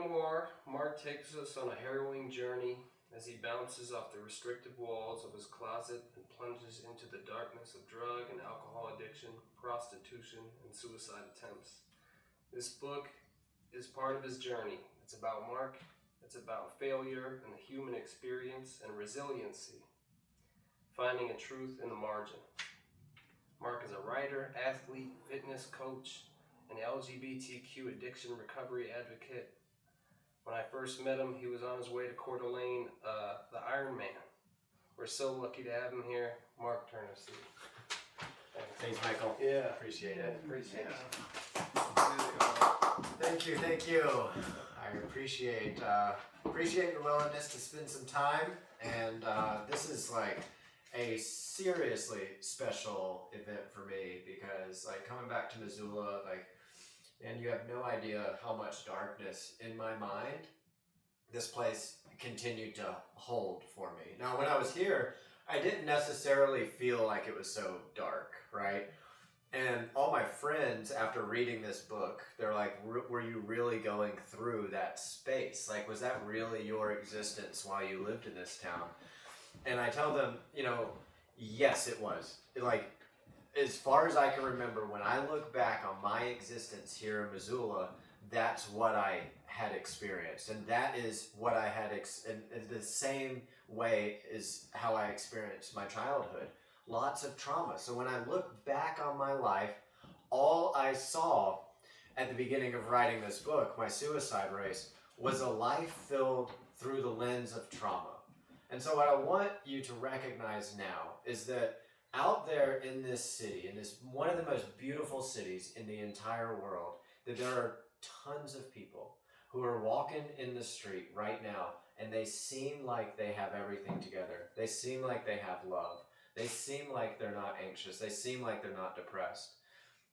memoir, Mark takes us on a harrowing journey as he bounces off the restrictive walls of his closet and plunges into the darkness of drug and alcohol addiction, prostitution, and suicide attempts. This book is part of his journey. It's about Mark, it's about failure and the human experience and resiliency, finding a truth in the margin. Mark is a writer, athlete, fitness coach, an LGBTQ addiction recovery advocate. When I first met him, he was on his way to Coeur d'Alene, the Iron Man. We're so lucky to have him here. Mark Turnipseed. Thanks, Michael. Yeah. Appreciate it. Appreciate it. Thank you. I appreciate your willingness to spend some time, and this is like a seriously special event for me because like coming back to Missoula, and you have no idea how much darkness in my mind this place continued to hold for me. Now, when I was here, I didn't necessarily feel like it was so dark, right? And all my friends, after reading this book, they're like, were you really going through that space? Like, was that really your existence while you lived in this town? And I tell them, yes, it was. Like, as far as I can remember, when I look back on my existence here in Missoula, that's what I had experienced. And that is what I had, in the same way is how I experienced my childhood. Lots of trauma. So when I look back on my life, all I saw at the beginning of writing this book, my suicide race, was a life filled through the lens of trauma. And so what I want you to recognize now is that out there in this city, in this one of the most beautiful cities in the entire world, that there are tons of people who are walking in the street right now and they seem like they have everything together. They seem like they have love. They seem like they're not anxious. They seem like they're not depressed.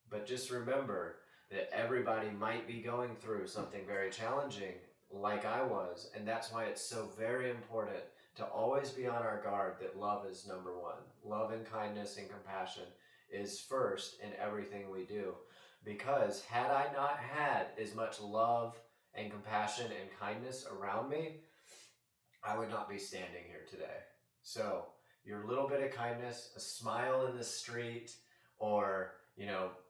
But just remember that everybody might be going through something very challenging like I was. And that's why it's so very important to always be on our guard that love is number one. Love and kindness and compassion is first in everything we do. Because had I not had as much love and compassion and kindness around me, I would not be standing here today. So your little bit of kindness, a smile in the street, or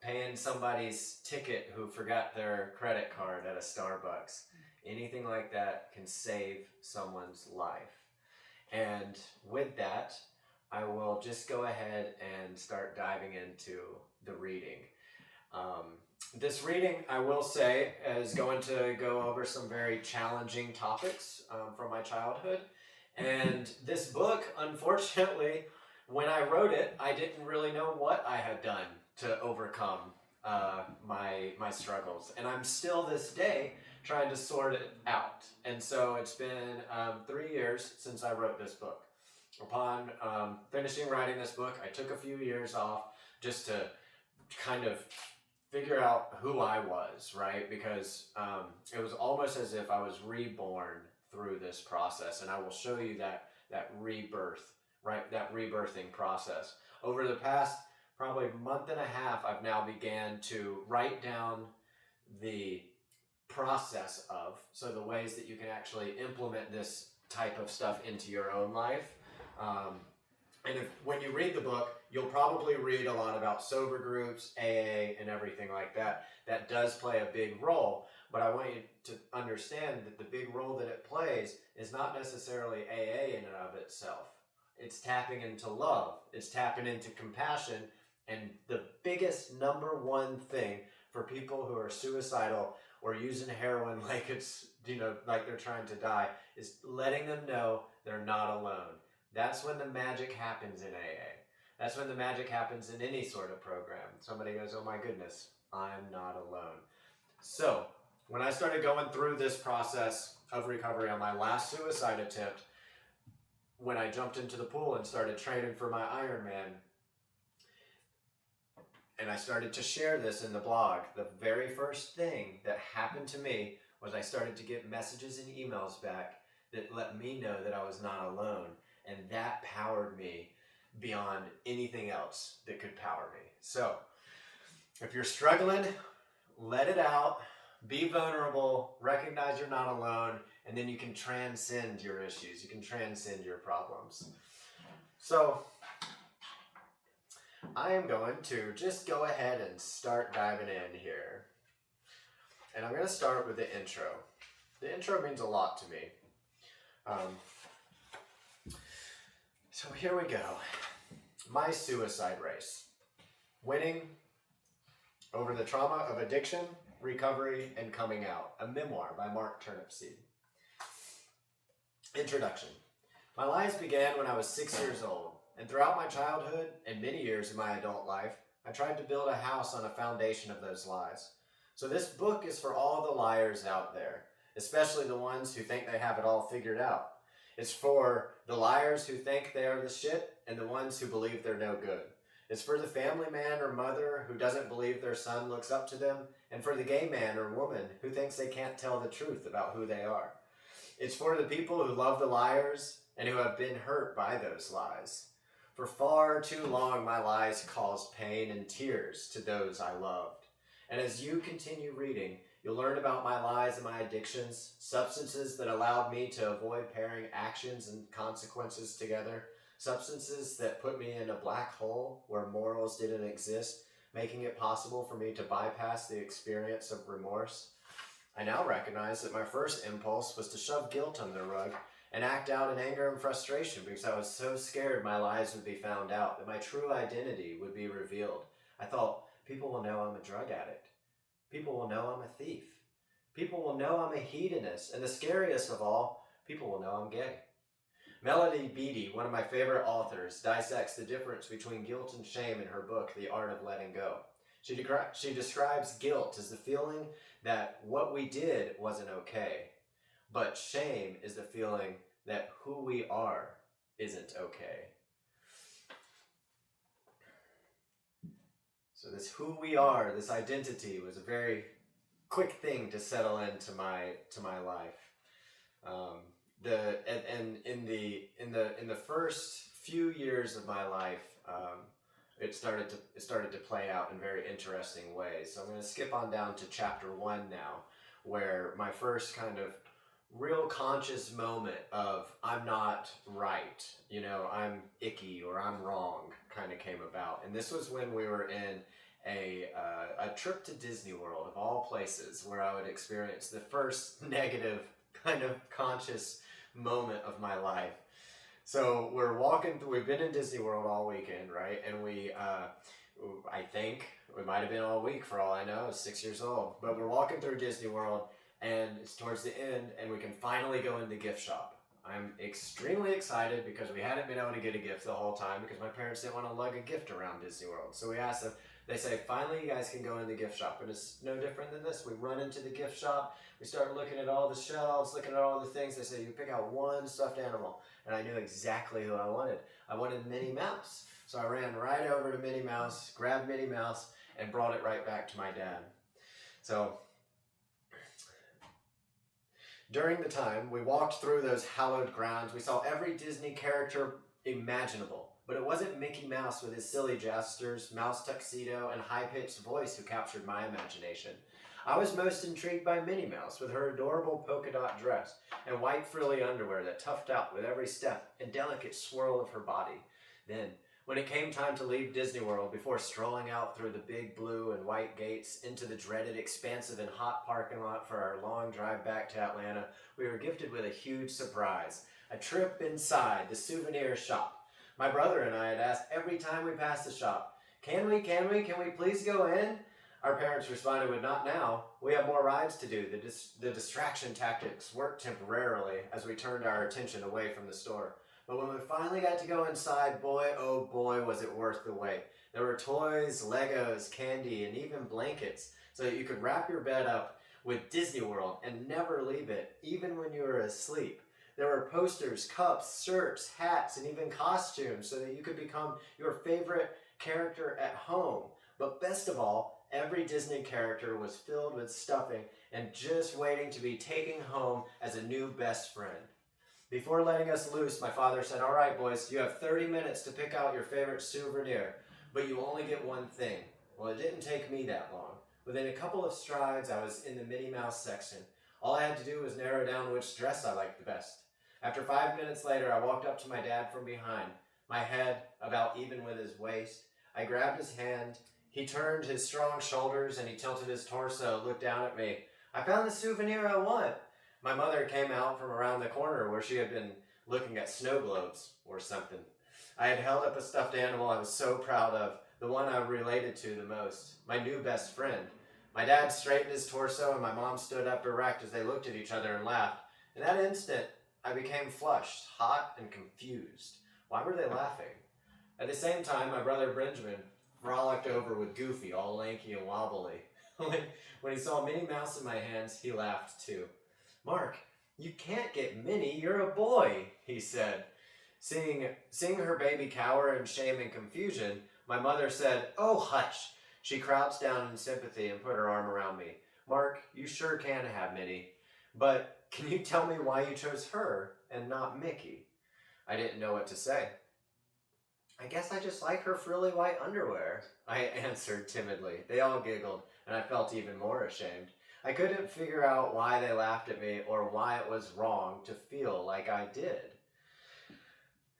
paying somebody's ticket who forgot their credit card at a Starbucks, anything like that can save someone's life. And with that, I will just go ahead and start diving into the reading. This reading, I will say, is going to go over some very challenging topics from my childhood. And this book, unfortunately, when I wrote it, I didn't really know what I had done to overcome my struggles. And I'm still this day trying to sort it out. And so it's been 3 years since I wrote this book. Upon finishing writing this book, I took a few years off just to kind of figure out who I was, right? Because it was almost as if I was reborn through this process. And I will show you that rebirth, right? That rebirthing process. Over the past probably month and a half, I've now began to write down the process of, so the ways that you can actually implement this type of stuff into your own life. And when you read the book, you'll probably read a lot about sober groups, AA, and everything like that. That does play a big role, but I want you to understand that the big role that it plays is not necessarily AA in and of itself. It's tapping into love. It's tapping into compassion. And the biggest number one thing for people who are suicidal or using heroin like it's, like they're trying to die, is letting them know they're not alone. That's when the magic happens in AA. That's when the magic happens in any sort of program. Somebody goes, oh my goodness, I'm not alone. So when I started going through this process of recovery on my last suicide attempt, when I jumped into the pool and started training for my Ironman, and I started to share this in the blog, the very first thing that happened to me was I started to get messages and emails back that let me know that I was not alone. And that powered me beyond anything else that could power me. So if you're struggling, let it out. Be vulnerable, recognize you're not alone, and then you can transcend your issues. You can transcend your problems. So, I am going to just go ahead and start diving in here. And I'm going to start with the intro. The intro means a lot to me. So here we go. My suicide race. Winning over the trauma of addiction, recovery, and coming out. A memoir by Turnipseed. Introduction. My lies began when I was 6 years old, and throughout my childhood and many years of my adult life, I tried to build a house on a foundation of those lies. So this book is for all the liars out there, especially the ones who think they have it all figured out. It's for the liars who think they are the shit and the ones who believe they're no good. It's for the family man or mother who doesn't believe their son looks up to them, and for the gay man or woman who thinks they can't tell the truth about who they are. It's for the people who love the liars and who have been hurt by those lies. For far too long, my lies caused pain and tears to those I loved. And as you continue reading, you'll learn about my lies and my addictions, substances that allowed me to avoid pairing actions and consequences together, substances that put me in a black hole where morals didn't exist, making it possible for me to bypass the experience of remorse. I now recognize that my first impulse was to shove guilt under the rug and act out in anger and frustration because I was so scared my lies would be found out, that my true identity would be revealed. I thought, people will know I'm a drug addict. People will know I'm a thief. People will know I'm a hedonist. And the scariest of all, people will know I'm gay. Melody Beattie, one of my favorite authors, dissects the difference between guilt and shame in her book, The Art of Letting Go. She describes guilt as the feeling that what we did wasn't okay, but shame is the feeling that who we are isn't okay. So this who we are, this identity, was a very quick thing to settle into my life. In the first few years of my life, it started to play out in very interesting ways. So I'm going to skip on down to chapter 1 now, where my first kind of real conscious moment of I'm not right, I'm icky or I'm wrong kind of came about. And this was when we were in a trip to Disney World, of all places, where I would experience the first negative kind of conscious moment of my life. So we've been in Disney World all weekend, right? And I think we might have been all week for all I know, I was 6 years old. But we're walking through Disney World, and it's towards the end, and we can finally go in the gift shop. I'm extremely excited because we hadn't been able to get a gift the whole time because my parents didn't want to lug a gift around Disney World. So we asked them, they say, finally you guys can go in the gift shop. And it's no different than this. We run into the gift shop, we start looking at all the shelves, looking at all the things. They say, you pick out one stuffed animal. And I knew exactly who I wanted. I wanted Minnie Mouse. So I ran right over to Minnie Mouse, grabbed Minnie Mouse, and brought it right back to my dad. So during the time, we walked through those hallowed grounds. We saw every Disney character imaginable. But it wasn't Mickey Mouse with his silly gestures, mouse tuxedo, and high-pitched voice who captured my imagination. I was most intrigued by Minnie Mouse with her adorable polka dot dress and white frilly underwear that tuffed out with every step and delicate swirl of her body. Then, when it came time to leave Disney World, before strolling out through the big blue and white gates into the dreaded, expansive and hot parking lot for our long drive back to Atlanta, we were gifted with a huge surprise, a trip inside the souvenir shop. My brother and I had asked every time we passed the shop, can we please go in? Our parents responded with, not now. We have more rides to do. The distraction tactics worked temporarily as we turned our attention away from the store. But when we finally got to go inside, boy, oh boy, was it worth the wait. There were toys, Legos, candy, and even blankets so that you could wrap your bed up with Disney World and never leave it, even when you were asleep. There were posters, cups, shirts, hats, and even costumes so that you could become your favorite character at home. But best of all, every Disney character was filled with stuffing and just waiting to be taken home as a new best friend. Before letting us loose, my father said, all right, boys, you have 30 minutes to pick out your favorite souvenir, but you only get one thing. Well, it didn't take me that long. Within a couple of strides, I was in the Minnie Mouse section. All I had to do was narrow down which dress I liked the best. After 5 minutes later, I walked up to my dad from behind, my head about even with his waist. I grabbed his hand. He turned his strong shoulders and he tilted his torso, looked down at me. I found the souvenir I want. My mother came out from around the corner where she had been looking at snow globes or something. I had held up a stuffed animal I was so proud of, the one I related to the most, my new best friend. My dad straightened his torso and my mom stood up erect as they looked at each other and laughed. In that instant, I became flushed, hot, and confused. Why were they laughing? At the same time, my brother Benjamin frolicked over with Goofy, all lanky and wobbly. When he saw Minnie Mouse in my hands, he laughed too. Mark, you can't get Minnie, you're a boy, he said. Seeing her baby cower in shame and confusion, my mother said, "Oh, hush." She crouched down in sympathy and put her arm around me. Mark, you sure can have Minnie, but can you tell me why you chose her and not Mickey? I didn't know what to say. I guess I just like her frilly white underwear, I answered timidly. They all giggled, and I felt even more ashamed. I couldn't figure out why they laughed at me or why it was wrong to feel like I did.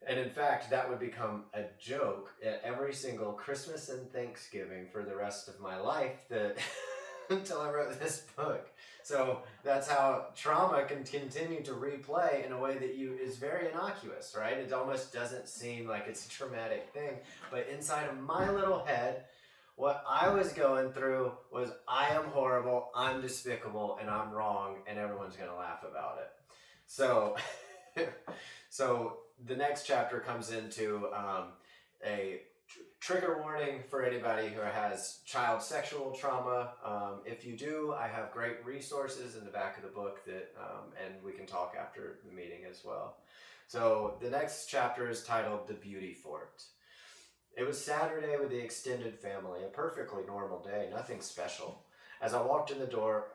And in fact, that would become a joke at every single Christmas and Thanksgiving for the rest of my life until I wrote this book. So that's how trauma can continue to replay in a way that is very innocuous, right? It almost doesn't seem like it's a traumatic thing. But inside of my little head, what I was going through was I am horrible, I'm despicable, and I'm wrong, and everyone's going to laugh about it. So the next chapter comes into a trigger warning for anybody who has child sexual trauma. If you do, I have great resources in the back of the book and we can talk after the meeting as well. So the next chapter is titled The Beauty Fort. It was Saturday with the extended family, a perfectly normal day, nothing special. As I walked in the door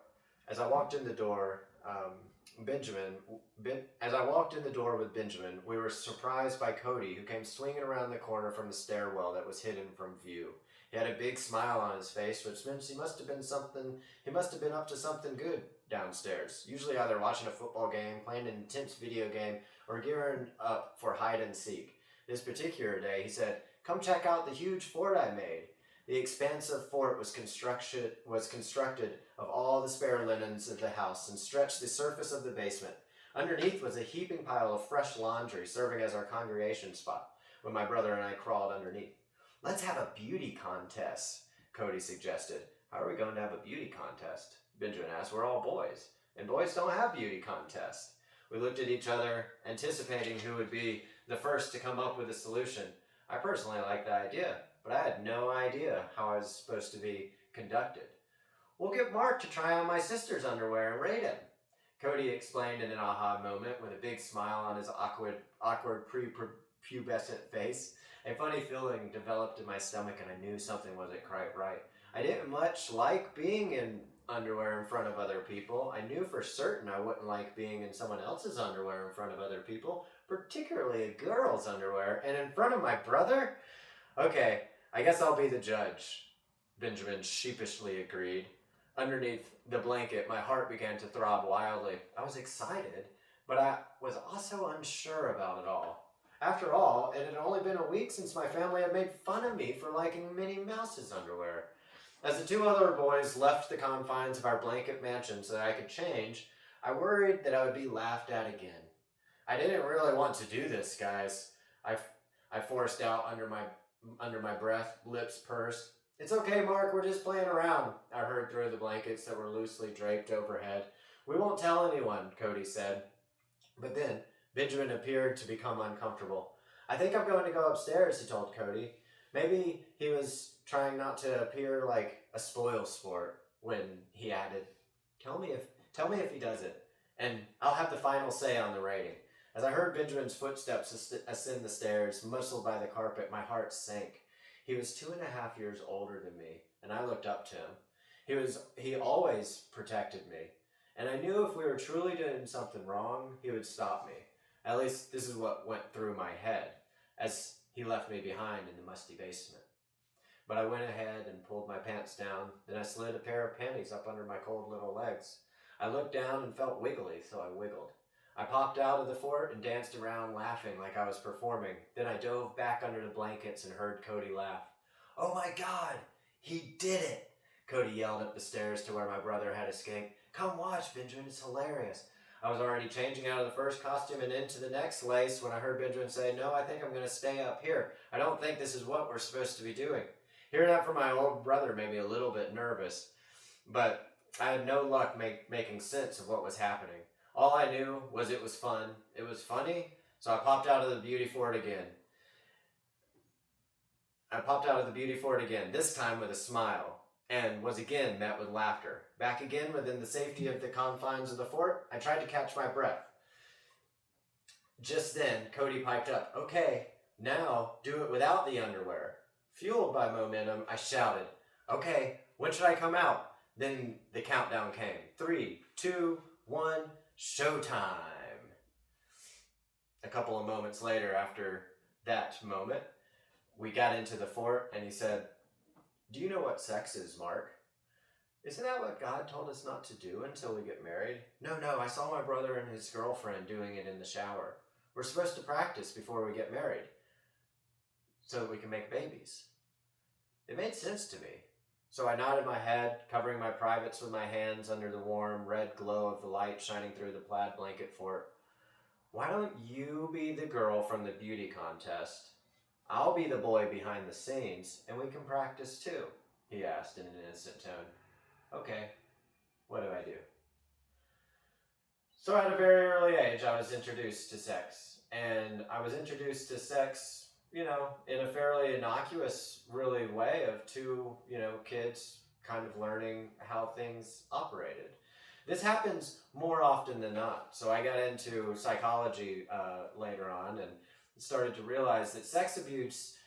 with Benjamin, we were surprised by Cody, who came swinging around the corner from the stairwell that was hidden from view. He had a big smile on his face, which meant he must have been up to something good downstairs, usually either watching a football game, playing an intense video game, or gearing up for hide and seek. This particular day, he said, "Come check out the huge fort I made." The expansive fort was constructed of all the spare linens of the house and stretched the surface of the basement. Underneath was a heaping pile of fresh laundry serving as our congregation spot when my brother and I crawled underneath. "Let's have a beauty contest," Cody suggested. "How are we going to have a beauty contest?" Benjamin asked. "We're all boys, and boys don't have beauty contests." We looked at each other, anticipating who would be the first to come up with a solution. I personally liked the idea, but I had no idea how I was supposed to be conducted. "We'll get Mark to try on my sister's underwear and rate him," Cody explained in an aha moment with a big smile on his awkward prepubescent face. A funny feeling developed in my stomach and I knew something wasn't quite right. I didn't much like being in underwear in front of other people. I knew for certain I wouldn't like being in someone else's underwear in front of other people, particularly a girl's underwear, and in front of my brother? "Okay, I guess I'll be the judge," Benjamin sheepishly agreed. Underneath the blanket, my heart began to throb wildly. I was excited, but I was also unsure about it all. After all, it had only been a week since my family had made fun of me for liking Minnie Mouse's underwear. As the two other boys left the confines of our blanket mansion so that I could change, I worried that I would be laughed at again. "I didn't really want to do this, guys," I forced out under my breath, lips pursed. "It's okay, Mark, we're just playing around," I heard through the blankets that were loosely draped overhead. "We won't tell anyone," Cody said. But then Benjamin appeared to become uncomfortable. "I think I'm going to go upstairs," he told Cody. Maybe he was trying not to appear like a spoil sport when he added, Tell me if he does it, and I'll have the final say on the rating." As I heard Benjamin's footsteps ascend the stairs, muscled by the carpet, my heart sank. He was 2.5 years older than me, and I looked up to him. He always protected me, and I knew if we were truly doing something wrong, he would stop me. At least this is what went through my head as he left me behind in the musty basement. But I went ahead and pulled my pants down. Then I slid a pair of panties up under my cold little legs. I looked down and felt wiggly, so I wiggled. I popped out of the fort and danced around laughing like I was performing. Then I dove back under the blankets and heard Cody laugh. "Oh my God, he did it!" Cody yelled up the stairs to where my brother had escaped. "Come watch, Benjamin, it's hilarious." I was already changing out of the first costume and into the next lace when I heard Benjamin say, "No, I think I'm going to stay up here. I don't think this is what we're supposed to be doing." Hearing that from my old brother made me a little bit nervous, but I had no luck making sense of what was happening. All I knew was it was fun. It was funny, so I popped out of the beauty fort again. This time with a smile, and was again met with laughter. Back again within the safety of the confines of the fort, I tried to catch my breath. Just then, Cody piped up, "Okay, now do it without the underwear." Fueled by momentum, I shouted, "Okay, when should I come out?" Then the countdown came. 3, 2, 1, showtime. A couple of moments later, after that moment, we got into the fort and he said, "Do you know what sex is, Mark?" "Isn't that what God told us not to do until we get married?" No, I saw my brother and his girlfriend doing it in the shower. We're supposed to practice before we get married so that we can make babies. It made sense to me. So I nodded my head, covering my privates with my hands under the warm red glow of the light shining through the plaid blanket fort. "Why don't you be the girl from the beauty contest? I'll be the boy behind the scenes, and we can practice too," he asked in an innocent tone. "Okay, what do I do?" So at a very early age, I was introduced to sex. And I was introduced to sex, in a fairly innocuous, really way of two, kids kind of learning how things operated. This happens more often than not. So I got into psychology later on and started to realize that sex abuse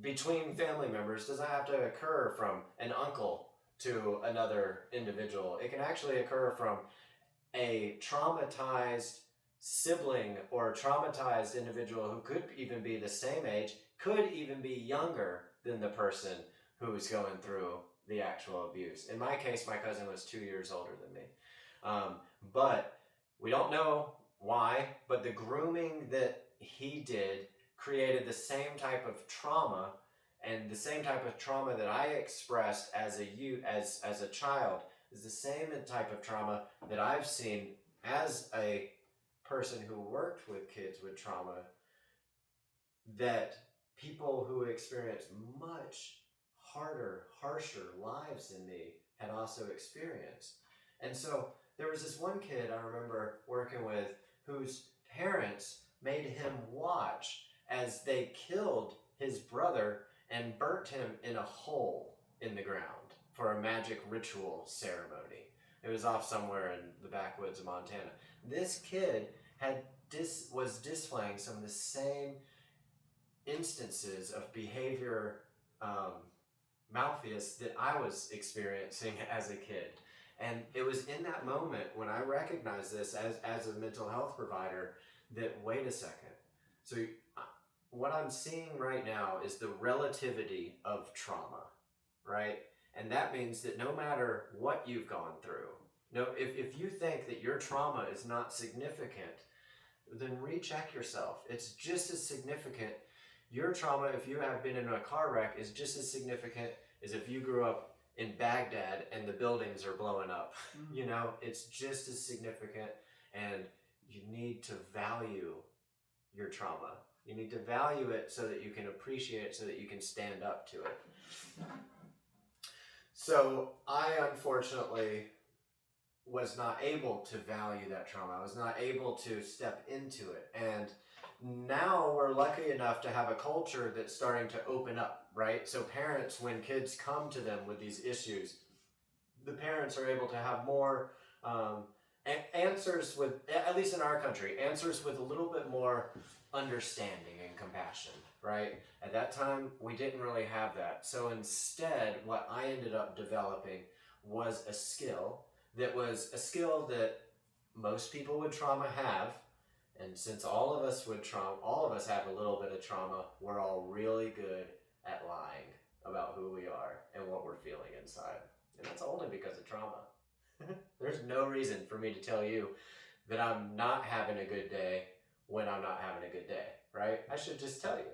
between family members doesn't have to occur from an uncle to another individual. It can actually occur from a traumatized sibling or a traumatized individual who could even be the same age, could even be younger than the person who's going through the actual abuse. In my case, my cousin was 2 years older than me. But we don't know why, but the grooming that he did created the same type of trauma, and the same type of trauma that I expressed as a child is the same type of trauma that I've seen as a person who worked with kids with trauma, that people who experience much harder, harsher lives than me had also experienced. And so there was this one kid I remember working with whose parents made him watch as they killed his brother and burnt him in a hole in the ground for a magic ritual ceremony. It was off somewhere in the backwoods of Montana. This kid was displaying some of the same instances of behavior malfeasance that I was experiencing as a kid. And it was in that moment when I recognized this as a mental health provider that, wait a second. So what I'm seeing right now is the relativity of trauma, right? And that means that no matter what you've gone through, if you think that your trauma is not significant, then recheck yourself. It's just as significant. Your trauma, if you have been in a car wreck, is just as significant as if you grew up in Baghdad and the buildings are blowing up. It's just as significant, and you need to value your trauma. You need to value it so that you can appreciate it, so that you can stand up to it. So I unfortunately was not able to value that trauma. I was not able to step into it. And now we're lucky enough to have a culture that's starting to open up, right? So parents, when kids come to them with these issues, the parents are able to have more answers with, at least in our country, answers with a little bit more understanding and compassion, right? At that time, we didn't really have that. So instead, what I ended up developing was a skill that most people with trauma have. And since all of us have a little bit of trauma, we're all really good at lying about who we are and what we're feeling inside. And that's only because of trauma. There's no reason for me to tell you that I'm not having a good day when I'm not having a good day, right? I should just tell you.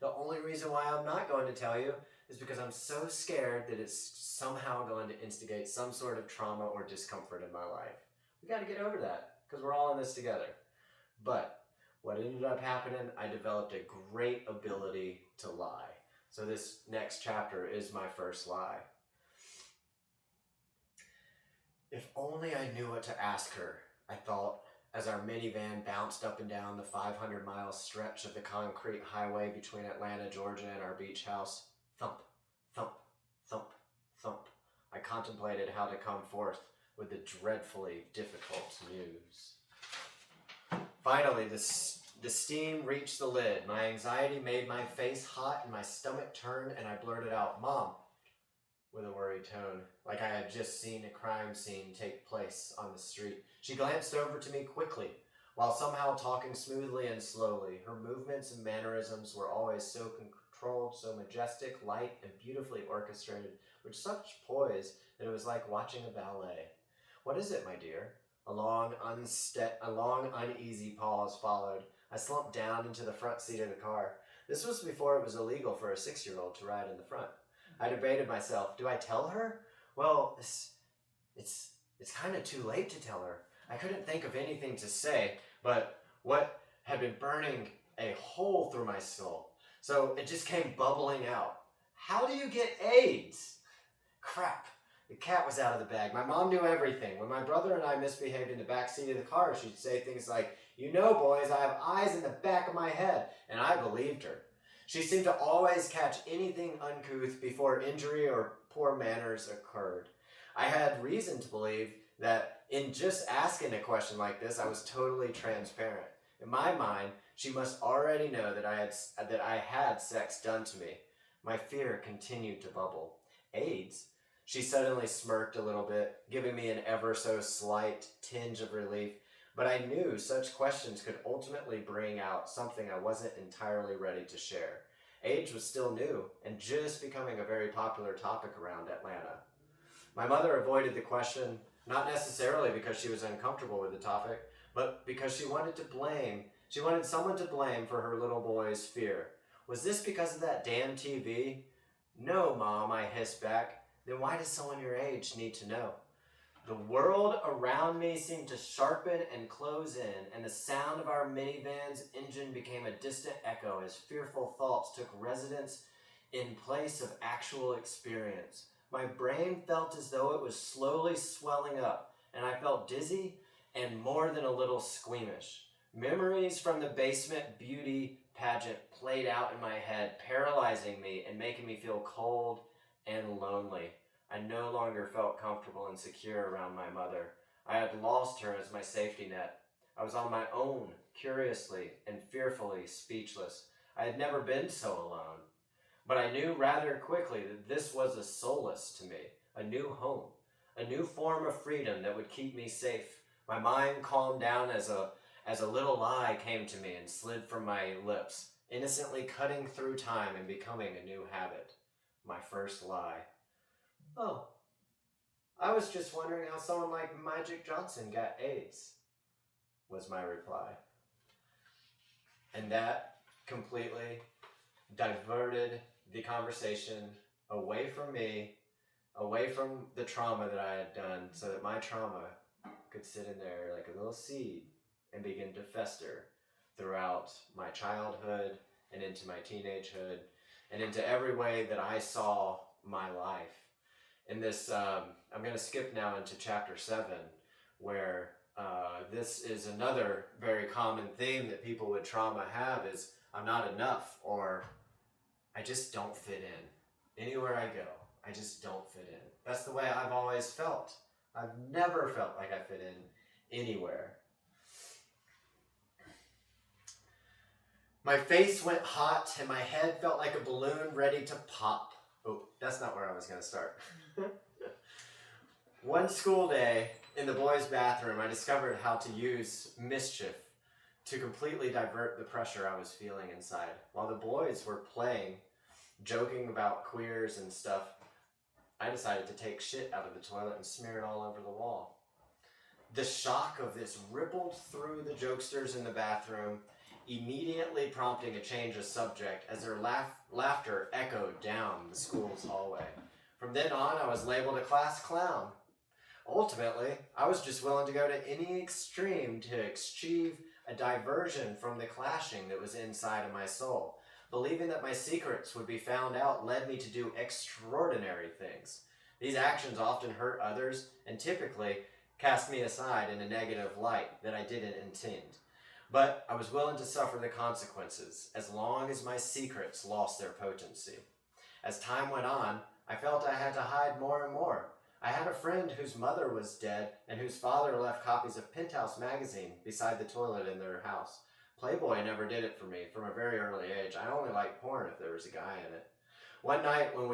The only reason why I'm not going to tell you is because I'm so scared that it's somehow going to instigate some sort of trauma or discomfort in my life. We got to get over that because we're all in this together. But what ended up happening, I developed a great ability to lie. So this next chapter is my first lie. If only I knew what to ask her, I thought, as our minivan bounced up and down the 500-mile stretch of the concrete highway between Atlanta, Georgia, and our beach house. Thump, thump, thump, thump. I contemplated how to come forth with the dreadfully difficult news. Finally, the steam reached the lid. My anxiety made my face hot and my stomach turned, and I blurted out, "Mom," with a worried tone, like I had just seen a crime scene take place on the street. She glanced over to me quickly, while somehow talking smoothly and slowly. Her movements and mannerisms were always so controlled, so majestic, light, and beautifully orchestrated, with such poise that it was like watching a ballet. "What is it, my dear?" A long, uneasy pause followed. I slumped down into the front seat of the car. This was before it was illegal for a 6-year-old to ride in the front. I debated myself. Do I tell her? Well, it's kind of too late to tell her. I couldn't think of anything to say, but what had been burning a hole through my skull. So it just came bubbling out. How do you get AIDS? Crap. The cat was out of the bag. My mom knew everything. When my brother and I misbehaved in the back seat of the car, she'd say things like, "You know, boys, I have eyes in the back of my head." And I believed her. She seemed to always catch anything uncouth before injury or poor manners occurred. I had reason to believe that in just asking a question like this, I was totally transparent. In my mind, she must already know that I had sex done to me. My fear continued to bubble. AIDS? She suddenly smirked a little bit, giving me an ever so slight tinge of relief. But I knew such questions could ultimately bring out something I wasn't entirely ready to share. AIDS was still new and just becoming a very popular topic around Atlanta. My mother avoided the question, not necessarily because she was uncomfortable with the topic, but because she wanted someone to blame for her little boy's fear. Was this because of that damn TV? No, Mom, I hissed back. Then why does someone your age need to know? The world around me seemed to sharpen and close in, and the sound of our minivan's engine became a distant echo as fearful thoughts took residence in place of actual experience. My brain felt as though it was slowly swelling up, and I felt dizzy and more than a little squeamish. Memories from the basement beauty pageant played out in my head, paralyzing me and making me feel cold and lonely. I no longer felt comfortable and secure around my mother. I had lost her as my safety net. I was on my own, curiously and fearfully speechless. I had never been so alone. But I knew rather quickly that this was a solace to me, a new home, a new form of freedom that would keep me safe. My mind calmed down as a little lie came to me and slid from my lips, innocently cutting through time and becoming a new habit. My first lie. "Oh, I was just wondering how someone like Magic Johnson got AIDS," was my reply. And that completely diverted the conversation away from me, away from the trauma that I had done, so that my trauma could sit in there like a little seed and begin to fester throughout my childhood and into my teenagehood and into every way that I saw my life. In this, I'm going to skip now into chapter 7, where this is another very common theme that people with trauma have is, I'm not enough, or I just don't fit in. Anywhere I go, I just don't fit in. That's the way I've always felt. I've never felt like I fit in anywhere. My face went hot and my head felt like a balloon ready to pop. Oh, that's not where I was going to start. One school day in the boys' bathroom, I discovered how to use mischief to completely divert the pressure I was feeling inside. While the boys were playing joking about queers and stuff, I decided to take shit out of the toilet and smear it all over the wall. The shock of this rippled through the jokesters in the bathroom, immediately prompting a change of subject as their laughter echoed down the school's hallway. From then on, I was labeled a class clown. Ultimately, I was just willing to go to any extreme to achieve a diversion from the clashing that was inside of my soul. Believing that my secrets would be found out led me to do extraordinary things. These actions often hurt others and typically cast me aside in a negative light that I didn't intend. But I was willing to suffer the consequences as long as my secrets lost their potency. As time went on, I felt I had to hide more and more. I had a friend whose mother was dead and whose father left copies of Penthouse magazine beside the toilet in their house. Playboy never did it for me from a very early age. I only liked porn if there was a guy in it. One night when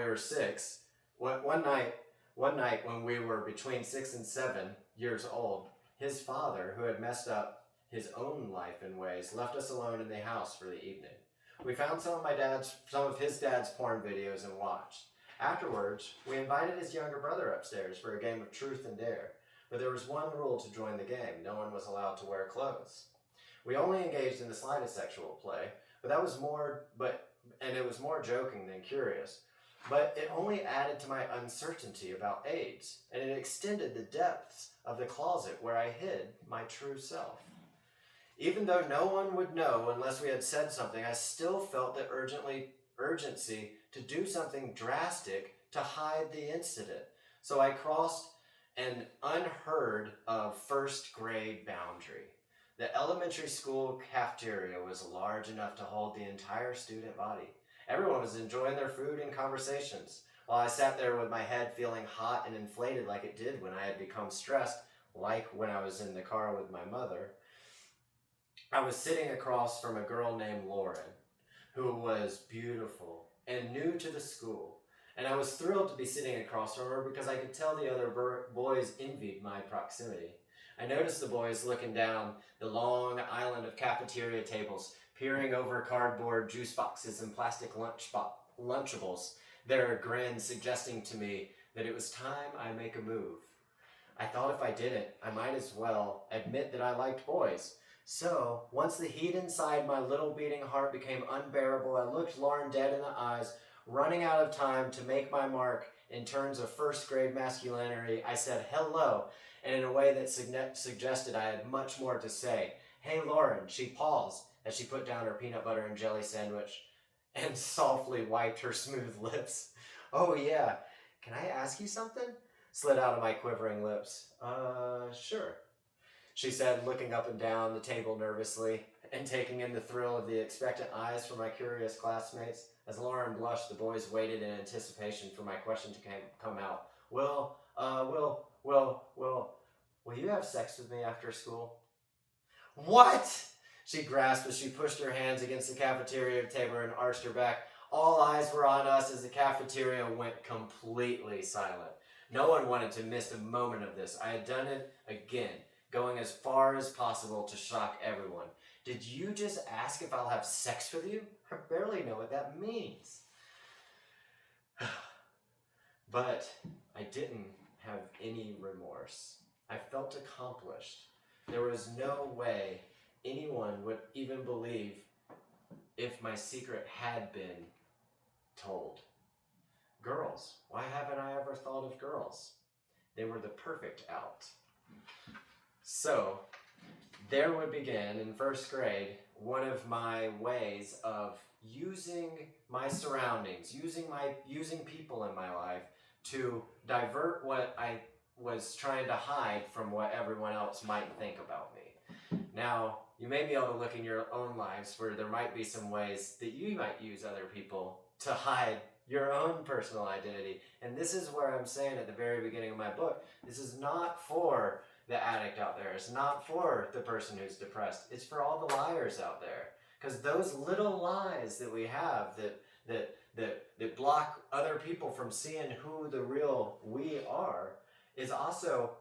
we were between 6 and 7 years old, his father, who had messed up his own life in ways, left us alone in the house for the evening. We found some of his dad's porn videos and watched. Afterwards, we invited his younger brother upstairs for a game of truth and dare, but there was one rule to join the game: no one was allowed to wear clothes. We only engaged in the slightest sexual play, but it was more joking than curious. But it only added to my uncertainty about AIDS, and it extended the depths of the closet where I hid my true self. Even though no one would know unless we had said something, I still felt the urgency to do something drastic to hide the incident. So I crossed an unheard of first grade boundary. The elementary school cafeteria was large enough to hold the entire student body. Everyone was enjoying their food and conversations, while I sat there with my head feeling hot and inflated like it did when I had become stressed, like when I was in the car with my mother. I was sitting across from a girl named Lauren, who was beautiful and new to the school, and I was thrilled to be sitting across from her because I could tell the other boys envied my proximity. I noticed the boys looking down the long island of cafeteria tables, peering over cardboard juice boxes and plastic Lunchables, their grins suggesting to me that it was time I make a move. I thought if I didn't, I might as well admit that I liked boys. So, once the heat inside my little beating heart became unbearable, I looked Lauren dead in the eyes, running out of time to make my mark in terms of first grade masculinity. I said hello, and in a way that suggested I had much more to say. Hey, Lauren. She paused as she put down her peanut butter and jelly sandwich and softly wiped her smooth lips. Oh, yeah. Can I ask you something? Slid out of my quivering lips. Sure, she said, looking up and down the table nervously and taking in the thrill of the expectant eyes from my curious classmates. As Lauren blushed, the boys waited in anticipation for my question to come out. Will you have sex with me after school? What? She grasped as she pushed her hands against the cafeteria table and arched her back. All eyes were on us as the cafeteria went completely silent. No one wanted to miss a moment of this. I had done it again, going as far as possible to shock everyone. Did you just ask if I'll have sex with you? I barely know what that means. But I didn't have any remorse. I felt accomplished. There was no way anyone would even believe if my secret had been told. Girls. Why haven't I ever thought of girls? They were the perfect out. So, there would begin in first grade one of my ways of using my surroundings, using people in my life to divert what I was trying to hide from what everyone else might think about me. Now, you may be able to look in your own lives where there might be some ways that you might use other people to hide your own personal identity. And this is where I'm saying at the very beginning of my book, this is not for the addict out there. It's not for the person who's depressed. It's for all the liars out there. Because those little lies that we have that block other people from seeing who the real we are is also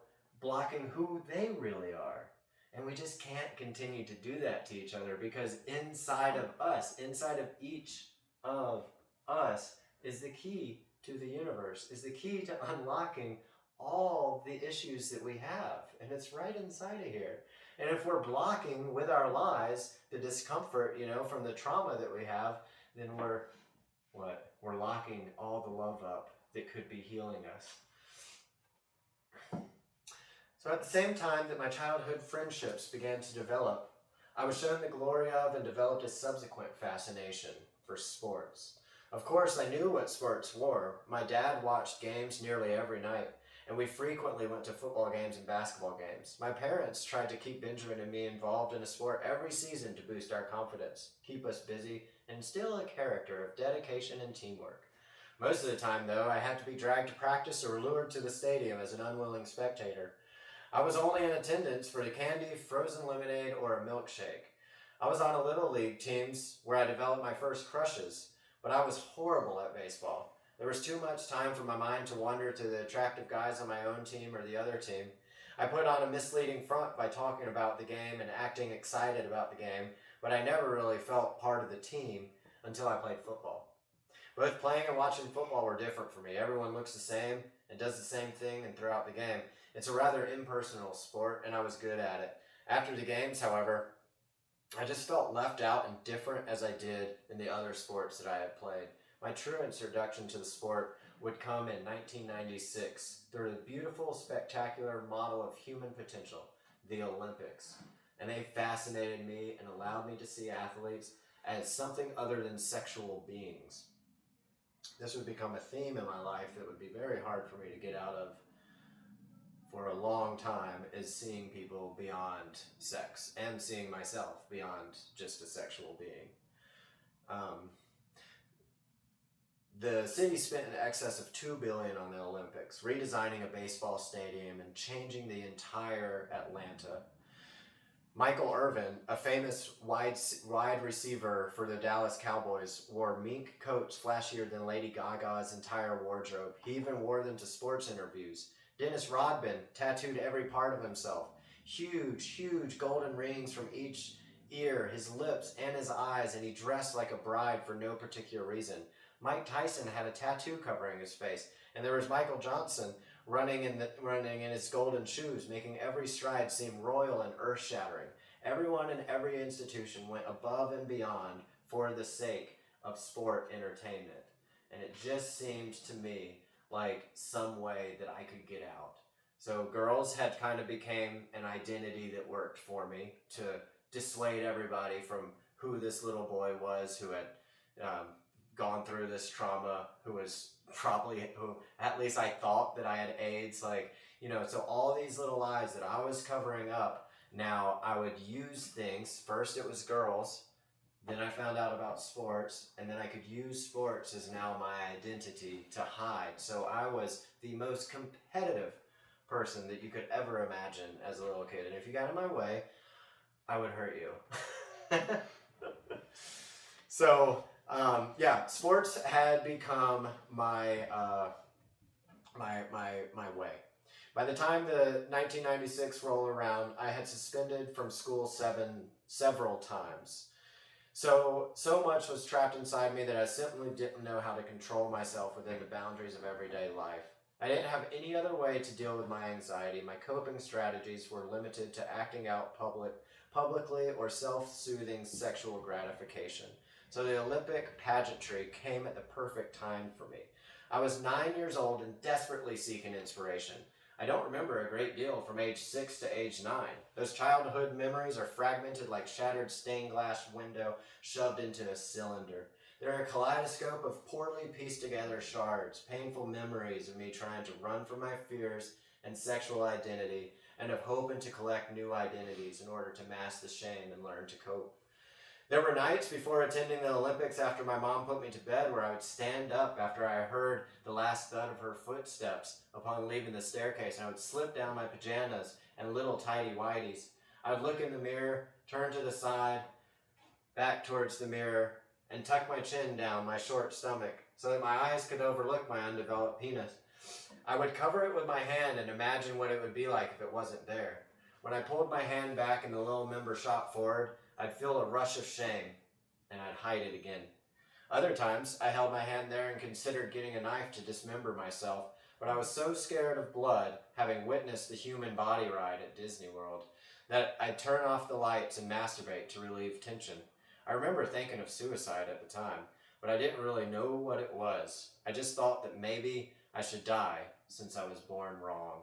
blocking who they really are. And we just can't continue to do that to each other because inside of us, inside of each of us is the key to the universe, is the key to unlocking all the issues that we have. And it's right inside of here. And if we're blocking with our lies the discomfort, from the trauma that we have, then we're locking all the love up that could be healing us. So at the same time that my childhood friendships began to develop, I was shown the glory of and developed a subsequent fascination for sports. Of course, I knew what sports were. My dad watched games nearly every night, and we frequently went to football games and basketball games. My parents tried to keep Benjamin and me involved in a sport every season to boost our confidence, keep us busy, and instill a character of dedication and teamwork. Most of the time, though, I had to be dragged to practice or lured to the stadium as an unwilling spectator. I was only in attendance for the candy, frozen lemonade, or a milkshake. I was on a Little League teams where I developed my first crushes, but I was horrible at baseball. There was too much time for my mind to wander to the attractive guys on my own team or the other team. I put on a misleading front by talking about the game and acting excited about the game, but I never really felt part of the team until I played football. Both playing and watching football were different for me. Everyone looks the same and does the same thing and throughout the game. It's a rather impersonal sport, and I was good at it. After the games, however, I just felt left out and different as I did in the other sports that I had played. My true introduction to the sport would come in 1996 through the beautiful, spectacular model of human potential, the Olympics. And they fascinated me and allowed me to see athletes as something other than sexual beings. This would become a theme in my life that would be very hard for me to get out of for a long time, is seeing people beyond sex and seeing myself beyond just a sexual being. The city spent in excess of $2 billion on the Olympics, redesigning a baseball stadium and changing the entire Atlanta. Michael Irvin, a famous wide receiver for the Dallas Cowboys, wore mink coats flashier than Lady Gaga's entire wardrobe. He even wore them to sports interviews. Dennis Rodman tattooed every part of himself. Huge golden rings from each ear, his lips, and his eyes, and he dressed like a bride for no particular reason. Mike Tyson had a tattoo covering his face, and there was Michael Johnson running in his golden shoes, making every stride seem royal and earth-shattering. Everyone in every institution went above and beyond for the sake of sport entertainment. And it just seemed to me like some way that I could get out. So girls had kind of became an identity that worked for me to dissuade everybody from who this little boy was who had gone through this trauma, who at least I thought that I had AIDS, so all these little lies that I was covering up, now I would use things. First it was girls, then I found out about sports, and then I could use sports as now my identity to hide. So I was the most competitive person that you could ever imagine as a little kid, and if you got in my way, I would hurt you. So sports had become my way. By the time the 1996 rolled around, I had suspended from school several times. So much was trapped inside me that I simply didn't know how to control myself within the boundaries of everyday life. I didn't have any other way to deal with my anxiety. My coping strategies were limited to acting out publicly or self-soothing sexual gratification. So the Olympic pageantry came at the perfect time for me. I was 9 years old and desperately seeking inspiration. I don't remember a great deal from age 6 to age 9. Those childhood memories are fragmented like shattered stained glass window shoved into a cylinder. They're a kaleidoscope of poorly pieced together shards, painful memories of me trying to run from my fears and sexual identity, and of hoping to collect new identities in order to mask the shame and learn to cope. There were nights before attending the Olympics after my mom put me to bed where I would stand up after I heard the last thud of her footsteps upon leaving the staircase, and I would slip down my pajamas and little tidy whities. I would look in the mirror, turn to the side, back towards the mirror, and tuck my chin down my short stomach so that my eyes could overlook my undeveloped penis. I would cover it with my hand and imagine what it would be like if it wasn't there. When I pulled my hand back and the little member shot forward, I'd feel a rush of shame, and I'd hide it again. Other times, I held my hand there and considered getting a knife to dismember myself, but I was so scared of blood, having witnessed the human body ride at Disney World, that I'd turn off the lights and masturbate to relieve tension. I remember thinking of suicide at the time, but I didn't really know what it was. I just thought that maybe I should die since I was born wrong.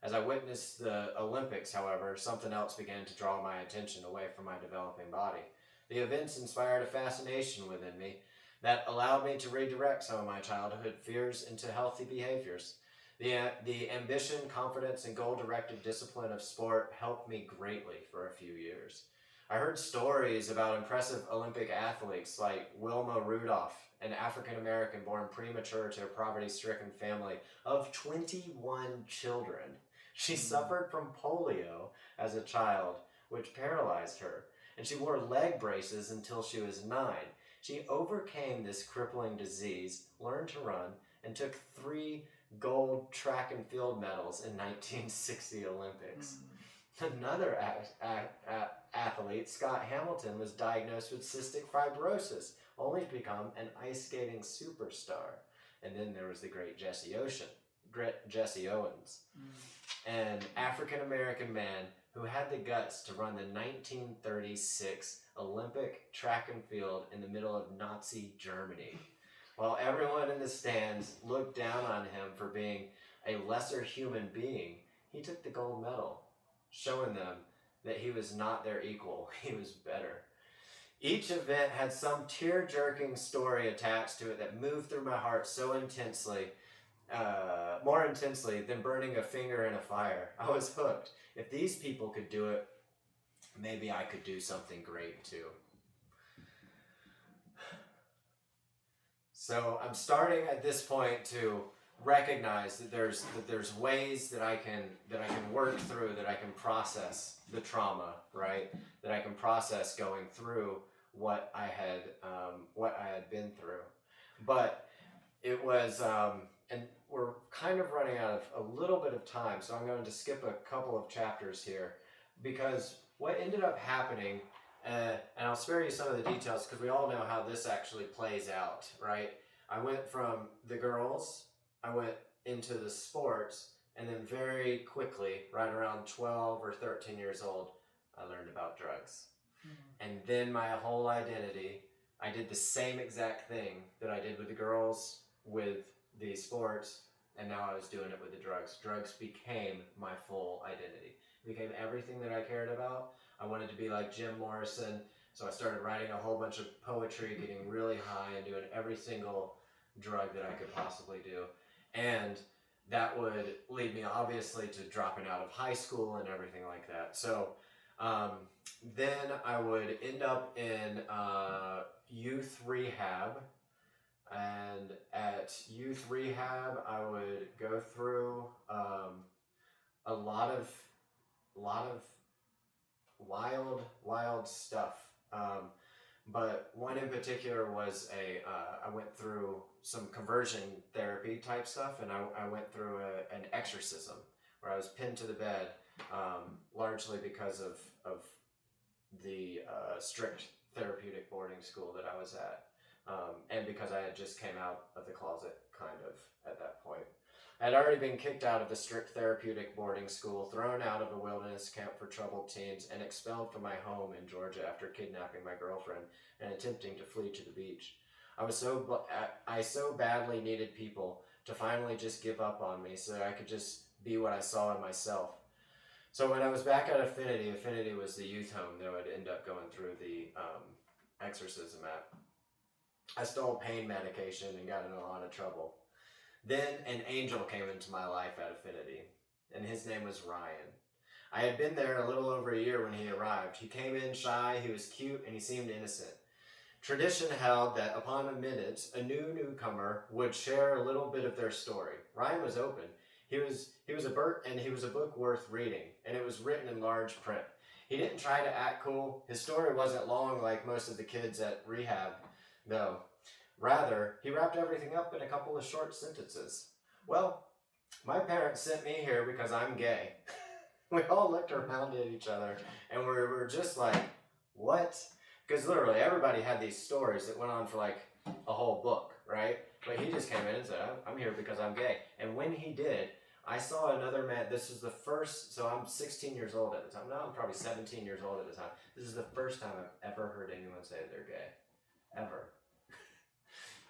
As I witnessed the Olympics, however, something else began to draw my attention away from my developing body. The events inspired a fascination within me that allowed me to redirect some of my childhood fears into healthy behaviors. The ambition, confidence, and goal-directed discipline of sport helped me greatly for a few years. I heard stories about impressive Olympic athletes like Wilma Rudolph, an African American born premature to a poverty-stricken family of 21 children. She suffered from polio as a child, which paralyzed her, and she wore leg braces until she was 9. She overcame this crippling disease, learned to run, and took 3 gold track and field medals in 1960 Olympics. Another athlete, Scott Hamilton, was diagnosed with cystic fibrosis, only to become an ice skating superstar. And then there was the great Jesse Owens, an African American man who had the guts to run the 1936 Olympic track and field in the middle of Nazi Germany. While everyone in the stands looked down on him for being a lesser human being, he took the gold medal, showing them that he was not their equal, he was better. Each event had some tear-jerking story attached to it that moved through my heart so intensely, more intensely than burning a finger in a fire. I was hooked. If these people could do it, maybe I could do something great too. So I'm starting at this point to recognize that there's ways that I can work through, that I can process the trauma, right? That I can process going through what I had been through. But it was, and we're kind of running out of a little bit of time, so I'm going to skip a couple of chapters here, because what ended up happening, and I'll spare you some of the details because we all know how this actually plays out, right? I went from the girls, I went into the sports, and then very quickly, right around 12 or 13 years old, I learned about drugs. And then my whole identity, I did the same exact thing that I did with the girls, with the sports, and now I was doing it with the drugs. Drugs became my full identity. It became everything that I cared about. I wanted to be like Jim Morrison, so I started writing a whole bunch of poetry, getting really high, and doing every single drug that I could possibly do. And that would lead me obviously to dropping out of high school and everything like that. So then I would end up in youth rehab, and at youth rehab I would go through a lot of wild stuff. But one in particular was I went through some conversion therapy type stuff, and I went through an exorcism where I was pinned to the bed, largely because of the strict therapeutic boarding school that I was at, and because I had just came out of the closet kind of at that point. I had already been kicked out of the strict therapeutic boarding school, thrown out of a wilderness camp for troubled teens, and expelled from my home in Georgia after kidnapping my girlfriend and attempting to flee to the beach. I so badly needed people to finally just give up on me so that I could just be what I saw in myself. So when I was back at Affinity was the youth home that I would end up going through the exorcism at. I stole pain medication and got in a lot of trouble. Then an angel came into my life at Affinity, and his name was Ryan. I had been there a little over a year when he arrived. He came in shy, he was cute, and he seemed innocent. Tradition held that upon a minute, a newcomer would share a little bit of their story. Ryan was open. He was a book worth reading, and it was written in large print. He didn't try to act cool. His story wasn't long like most of the kids at rehab, though. Rather, he wrapped everything up in a couple of short sentences. Well, my parents sent me here because I'm gay. We all looked around at each other, and we were just like, what? Because literally everybody had these stories that went on for like a whole book, right? But he just came in and said, I'm here because I'm gay. And when he did, I saw another man. This was the first, so I'm 16 years old at the time. Now I'm probably 17 years old at the time. This is the first time I've ever heard anyone say they're gay. Ever.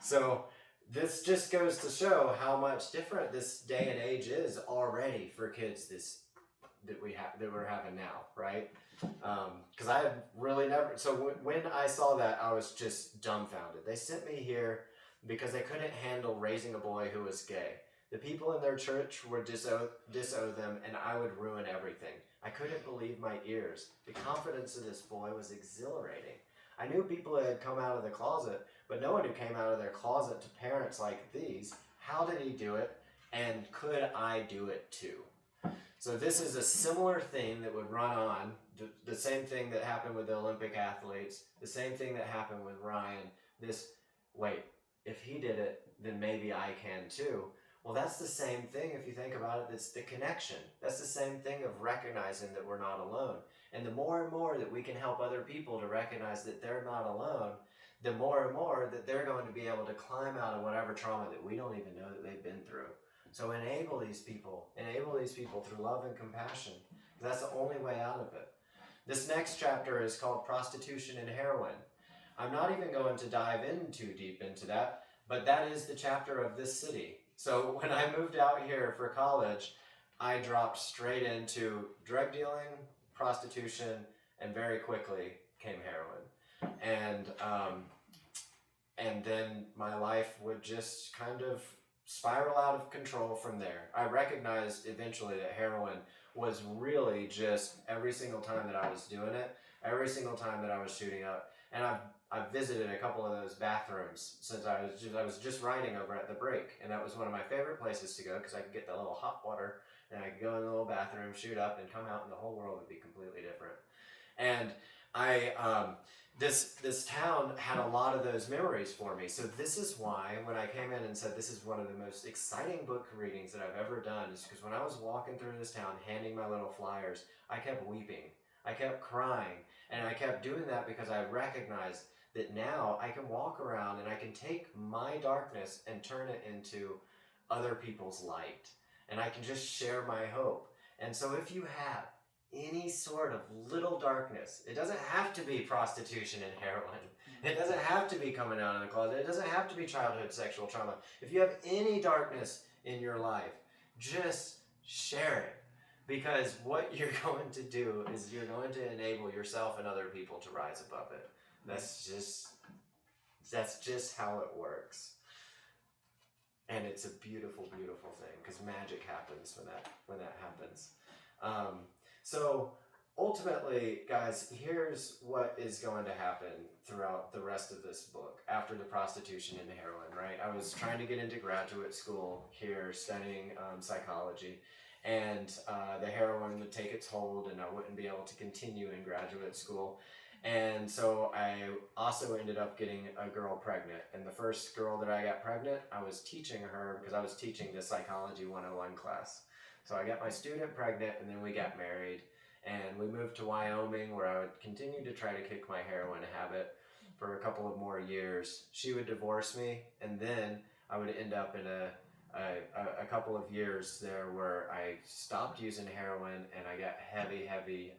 So this just goes to show how much different this day and age is already for kids that we're having now, right? Because I had really never. So when I saw that, I was just dumbfounded. They sent me here because they couldn't handle raising a boy who was gay. The people in their church would disown them, and I would ruin everything. I couldn't believe my ears. The confidence of this boy was exhilarating. I knew people had come out of the closet, but no one who came out of their closet to parents like these. How did he do it? And could I do it too? So this is a similar theme that would run on, the same thing that happened with the Olympic athletes, the same thing that happened with Ryan. If he did it, then maybe I can too. Well, that's the same thing if you think about it. It's the connection. That's the same thing of recognizing that we're not alone. And the more and more that we can help other people to recognize that they're not alone, the more and more that they're going to be able to climb out of whatever trauma that we don't even know that they've been through. So enable these people through love and compassion. That's the only way out of it. This next chapter is called Prostitution and Heroin. I'm not even going to dive in too deep into that, but that is the chapter of this city. So when I moved out here for college, I dropped straight into drug dealing, prostitution, and very quickly came heroin. And then my life would just kind of spiral out of control from there. I recognized eventually that heroin was really just every single time that I was doing it, every single time that I was shooting up. And I've visited a couple of those bathrooms since I was just riding over at the break, and that was one of my favorite places to go because I could get the little hot water and I could go in the little bathroom, shoot up, and come out, and the whole world would be completely different. And this town had a lot of those memories for me. So this is why when I came in and said this is one of the most exciting book readings that I've ever done, is because when I was walking through this town handing my little flyers, I kept weeping. I kept crying. And I kept doing that because I recognized that now I can walk around and I can take my darkness and turn it into other people's light. And I can just share my hope. And so if you have any sort of little darkness, it doesn't have to be prostitution and heroin. It doesn't have to be coming out of the closet. It doesn't have to be childhood sexual trauma. If you have any darkness in your life, just share it. Because what you're going to do is you're going to enable yourself and other people to rise above it. That's just how it works. And it's a beautiful, beautiful thing, because magic happens when that happens. So ultimately, guys, here's what is going to happen throughout the rest of this book after the prostitution and heroin, right? I was trying to get into graduate school here, studying psychology, and the heroin would take its hold, and I wouldn't be able to continue in graduate school. And so I also ended up getting a girl pregnant. And the first girl that I got pregnant, I was teaching her because I was teaching the Psychology 101 class. So I got my student pregnant, and then we got married. And we moved to Wyoming, where I would continue to try to kick my heroin habit for a couple of more years. She would divorce me, and then I would end up in a couple of years there where I stopped using heroin, and I got heavy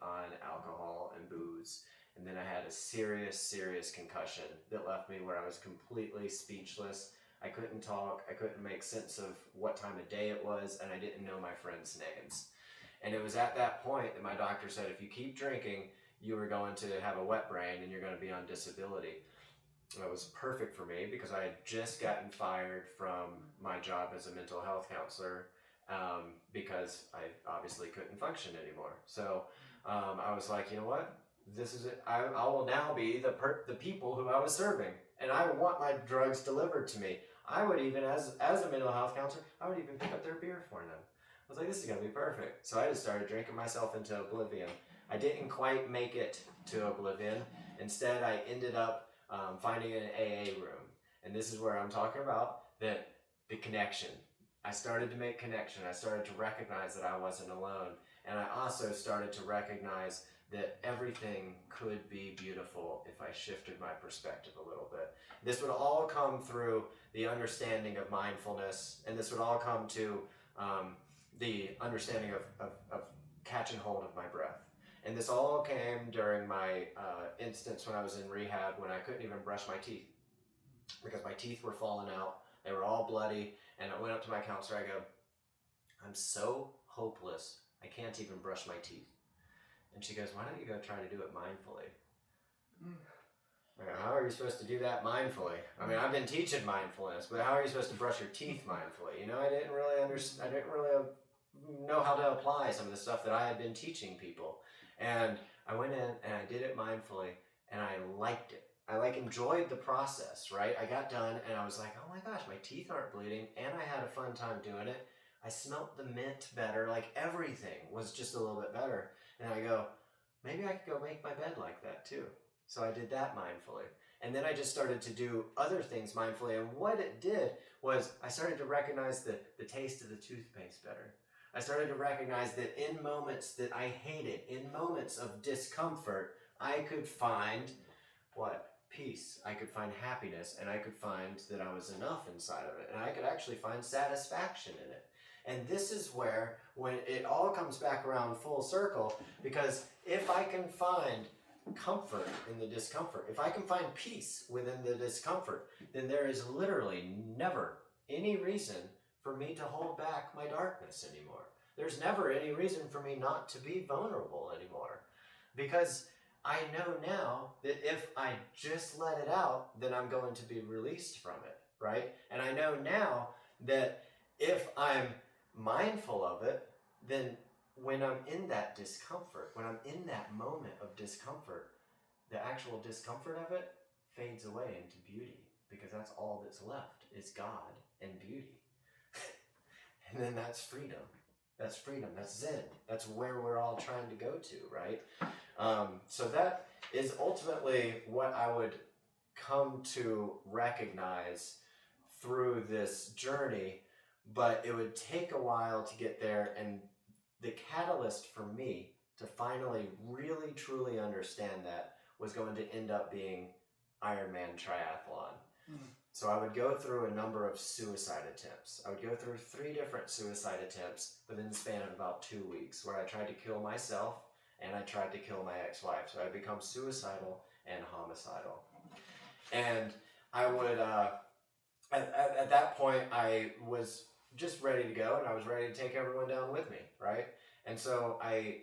on alcohol and booze. And then I had a serious concussion that left me where I was completely speechless. I couldn't talk, I couldn't make sense of what time of day it was, and I didn't know my friends' names. And it was at that point that my doctor said, if you keep drinking, you are going to have a wet brain and you're going to be on disability. And that was perfect for me because I had just gotten fired from my job as a mental health counselor because I obviously couldn't function anymore. So I was like, you know what? This is it. I will now be the people who I was serving, and I want my drugs delivered to me. I would even, as a mental health counselor, I would even pick up their beer for them. I was like, this is going to be perfect. So I just started drinking myself into oblivion. I didn't quite make it to oblivion. Instead, I ended up finding an AA room. And this is where I'm talking about the connection. I started to make connection. I started to recognize that I wasn't alone. And I also started to recognize that everything could be beautiful if I shifted my perspective a little bit. This would all come through the understanding of mindfulness, and this would all come to the understanding of catching hold of my breath. And this all came during my instance when I was in rehab, when I couldn't even brush my teeth because my teeth were falling out. They were all bloody. And I went up to my counselor. I go, I'm so hopeless. I can't even brush my teeth. And she goes, why don't you go try to do it mindfully? I go, how are you supposed to do that mindfully? I mean, I've been teaching mindfulness, but how are you supposed to brush your teeth mindfully? You know, I didn't really know how to apply some of the stuff that I had been teaching people. And I went in and I did it mindfully, and I liked it. I enjoyed the process, right? I got done and I was like, oh my gosh, my teeth aren't bleeding, and I had a fun time doing it. I smelt the mint better, like everything was just a little bit better. And I go, maybe I could go make my bed like that too. So I did that mindfully. And then I just started to do other things mindfully. And what it did was I started to recognize the taste of the toothpaste better. I started to recognize that in moments that I hated, in moments of discomfort, I could find what? Peace. I could find happiness, and I could find that I was enough inside of it. And I could actually find satisfaction in it. And this is where, when it all comes back around full circle, because if I can find comfort in the discomfort, if I can find peace within the discomfort, then there is literally never any reason for me to hold back my darkness anymore. There's never any reason for me not to be vulnerable anymore. Because I know now that if I just let it out, then I'm going to be released from it, right? And I know now that if I'm mindful of it, then when I'm in that discomfort, when I'm in that moment of discomfort, the actual discomfort of it fades away into beauty, because that's all that's left is God and beauty. And then that's freedom. That's freedom. That's Zen. That's where we're all trying to go to, right? So that is ultimately what I would come to recognize through this journey, but it would take a while to get there. And the catalyst for me to finally really truly understand that was going to end up being Ironman triathlon. So I would go through a number of suicide attempts. I would go through 3 different suicide attempts within the span of about 2 weeks, where I tried to kill myself and I tried to kill my ex-wife. So I become suicidal and homicidal. And I would, at that point, I was just ready to go, and I was ready to take everyone down with me, right? And so I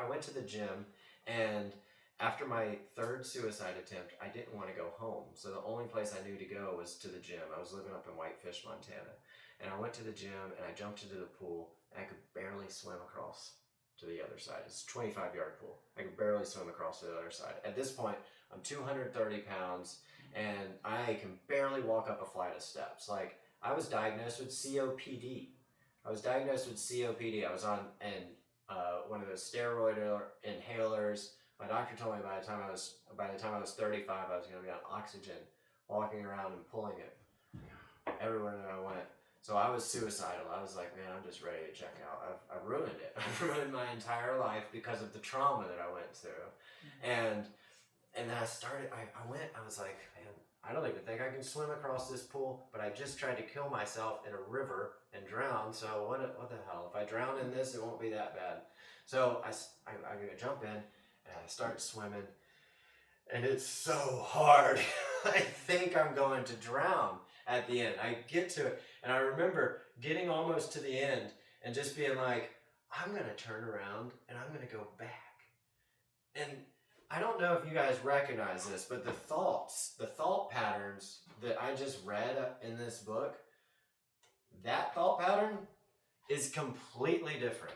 went to the gym, and after my 3rd suicide attempt, I didn't want to go home. So the only place I knew to go was to the gym. I was living up in Whitefish, Montana. And I went to the gym, and I jumped into the pool, and I could barely swim across to the other side. It's a 25-yard pool. I could barely swim across to the other side. At this point, I'm 230 pounds, and I can barely walk up a flight of steps. Like, I was diagnosed with COPD. I was on one of those steroid inhalers. My doctor told me by the time I was 35, I was going to be on oxygen, walking around and pulling it everywhere that I went. So I was suicidal. I was like, man, I'm just ready to check out. I've ruined it. I've ruined my entire life because of the trauma that I went through. And then I was like, man, I don't even think I can swim across this pool, but I just tried to kill myself in a river and drown. So what the hell? If I drown in this, it won't be that bad. So I jump in, and I start swimming, and it's so hard. I think I'm going to drown at the end. I get to it, and I remember getting almost to the end and just being like, I'm going to turn around and I'm going to go back. And I don't know if you guys recognize this, but the thought patterns that I just read in this book, that thought pattern is completely different.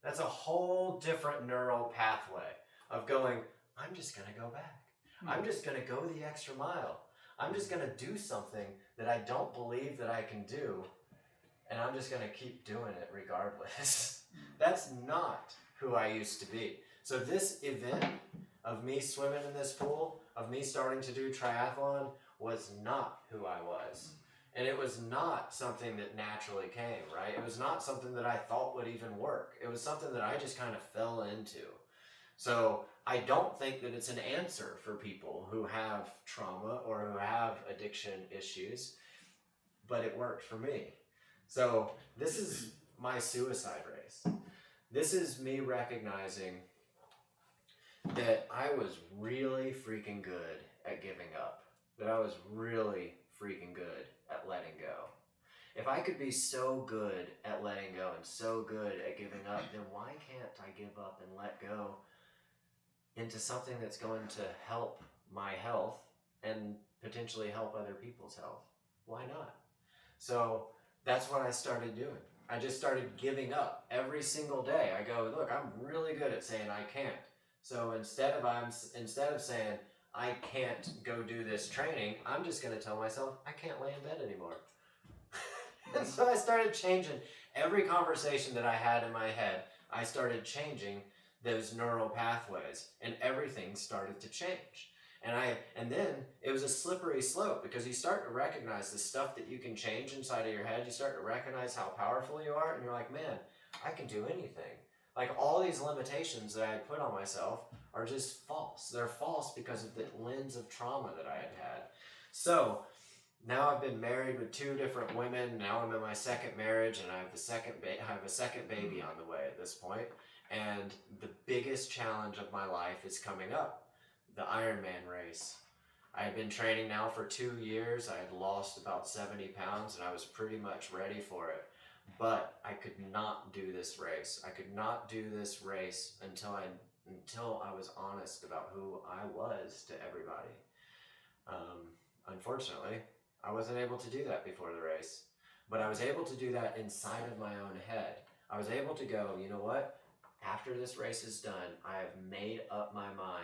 That's a whole different neural pathway of going, I'm just going to go back. I'm just going to go the extra mile. I'm just going to do something that I don't believe that I can do, and I'm just going to keep doing it regardless. That's not who I used to be. So this event of me swimming in this pool, of me starting to do triathlon, was not who I was. And it was not something that naturally came, right? It was not something that I thought would even work. It was something that I just kind of fell into. So I don't think that it's an answer for people who have trauma or who have addiction issues, but it worked for me. So this is my suicide race. This is me recognizing that I was really freaking good at giving up, that I was really freaking good at letting go. If I could be so good at letting go and so good at giving up, then why can't I give up and let go into something that's going to help my health and potentially help other people's health? Why not? So that's what I started doing. I just started giving up every single day. I go, look, I'm really good at saying I can't. So instead of saying I can't go do this training, I'm just going to tell myself I can't lay in bed anymore. And so I started changing every conversation that I had in my head. I started changing those neural pathways, and everything started to change. And then it was a slippery slope, because you start to recognize the stuff that you can change inside of your head. You start to recognize how powerful you are, and you're like, man, I can do anything. Like, all these limitations that I had put on myself are just false. They're false because of the lens of trauma that I had had. So now I've been married with 2 different women. Now I'm in my second marriage, and I have a second baby on the way at this point. And the biggest challenge of my life is coming up, the Ironman race. I had been training now for 2 years. I had lost about 70 pounds, and I was pretty much ready for it. But I could not do this race. I could not do this race until I was honest about who I was to everybody. Unfortunately, I wasn't able to do that before the race. But I was able to do that inside of my own head. I was able to go, you know what? After this race is done, I have made up my mind